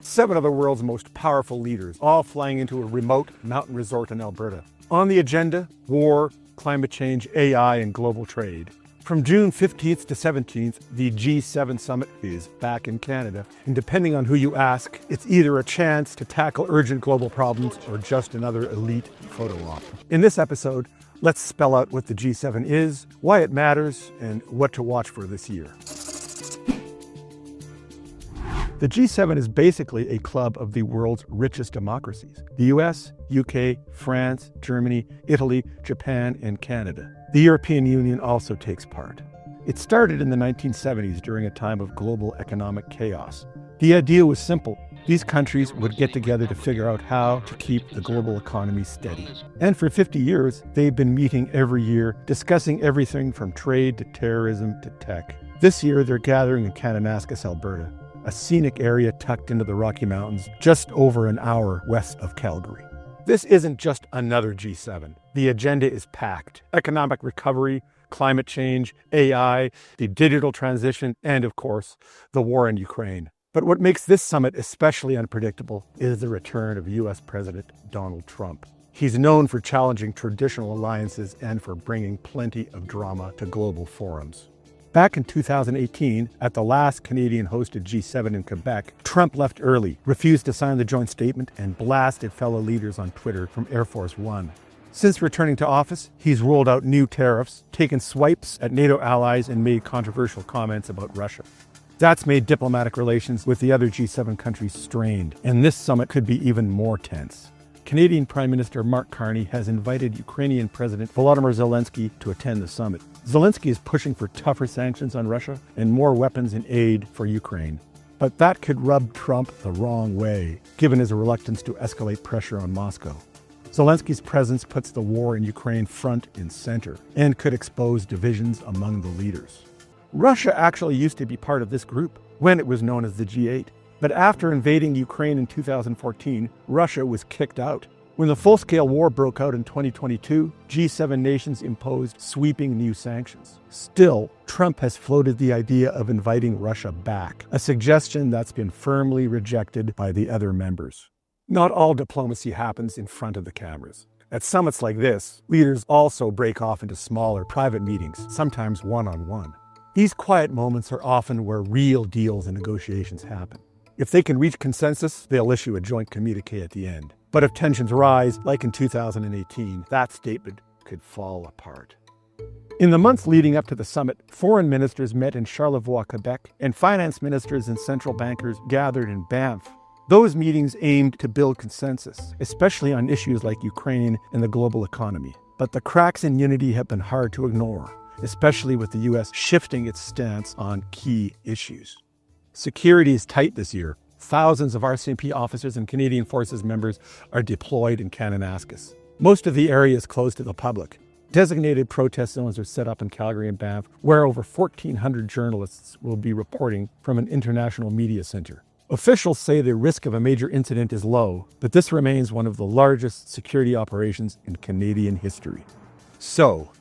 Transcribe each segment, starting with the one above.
7 of the world's most powerful leaders, all flying into a remote mountain resort in Alberta. On the agenda, war, climate change, AI, and global trade. From June 15th to 17th, the G7 summit is back in Canada. And depending on who you ask, it's either a chance to tackle urgent global problems or just another elite photo op. In this episode, let's spell out what the G7 is, why it matters, and what to watch for this year. The G7 is basically a club of the world's richest democracies: the US, UK, France, Germany, Italy, Japan, and Canada. The European Union also takes part. It started in the 1970s during a time of global economic chaos. The idea was simple. These countries would get together to figure out how to keep the global economy steady. And for 50 years, they've been meeting every year, discussing everything from trade to terrorism to tech. This year, they're gathering in Kananaskis, Alberta, a scenic area tucked into the Rocky Mountains, just over an hour west of Calgary. This isn't just another G7. The agenda is packed. Economic recovery, climate change, AI, the digital transition, and of course, the war in Ukraine. But what makes this summit especially unpredictable is the return of US President Donald Trump. He's known for challenging traditional alliances and for bringing plenty of drama to global forums. Back in 2018, at the last Canadian-hosted G7 in Quebec, Trump left early, refused to sign the joint statement, and blasted fellow leaders on Twitter from Air Force One. Since returning to office, he's rolled out new tariffs, taken swipes at NATO allies, and made controversial comments about Russia. That's made diplomatic relations with the other G7 countries strained, and this summit could be even more tense. Canadian Prime Minister Mark Carney has invited Ukrainian President Volodymyr Zelensky to attend the summit. Zelensky is pushing for tougher sanctions on Russia and more weapons and aid for Ukraine. But that could rub Trump the wrong way, given his reluctance to escalate pressure on Moscow. Zelensky's presence puts the war in Ukraine front and center and could expose divisions among the leaders. Russia actually used to be part of this group when it was known as the G8. But after invading Ukraine in 2014, Russia was kicked out. When the full-scale war broke out in 2022, G7 nations imposed sweeping new sanctions. Still, Trump has floated the idea of inviting Russia back, a suggestion that's been firmly rejected by the other members. Not all diplomacy happens in front of the cameras. At summits like this, leaders also break off into smaller private meetings, sometimes one-on-one. These quiet moments are often where real deals and negotiations happen. If they can reach consensus, they'll issue a joint communique at the end. But if tensions rise, like in 2018, that statement could fall apart. In the months leading up to the summit, foreign ministers met in Charlevoix, Quebec, and finance ministers and central bankers gathered in Banff. Those meetings aimed to build consensus, especially on issues like Ukraine and the global economy. But the cracks in unity have been hard to ignore, especially with the US shifting its stance on key issues. Security is tight this year. Thousands of RCMP officers and Canadian Forces members are deployed in Kananaskis. Most of the area is closed to the public. Designated protest zones are set up in Calgary and Banff, where over 1,400 journalists will be reporting from an international media center. Officials say the risk of a major incident is low, but this remains one of the largest security operations in Canadian history. So,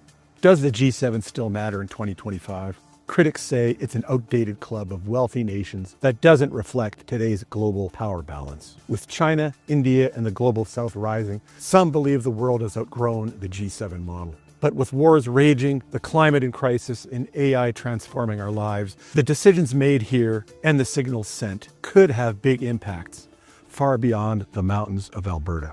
does the G7 still matter in 2025? Critics say it's an outdated club of wealthy nations that doesn't reflect today's global power balance. With China, India, and the global south rising, some believe the world has outgrown the G7 model. But with wars raging, the climate in crisis, and AI transforming our lives, the decisions made here and the signals sent could have big impacts far beyond the mountains of Alberta.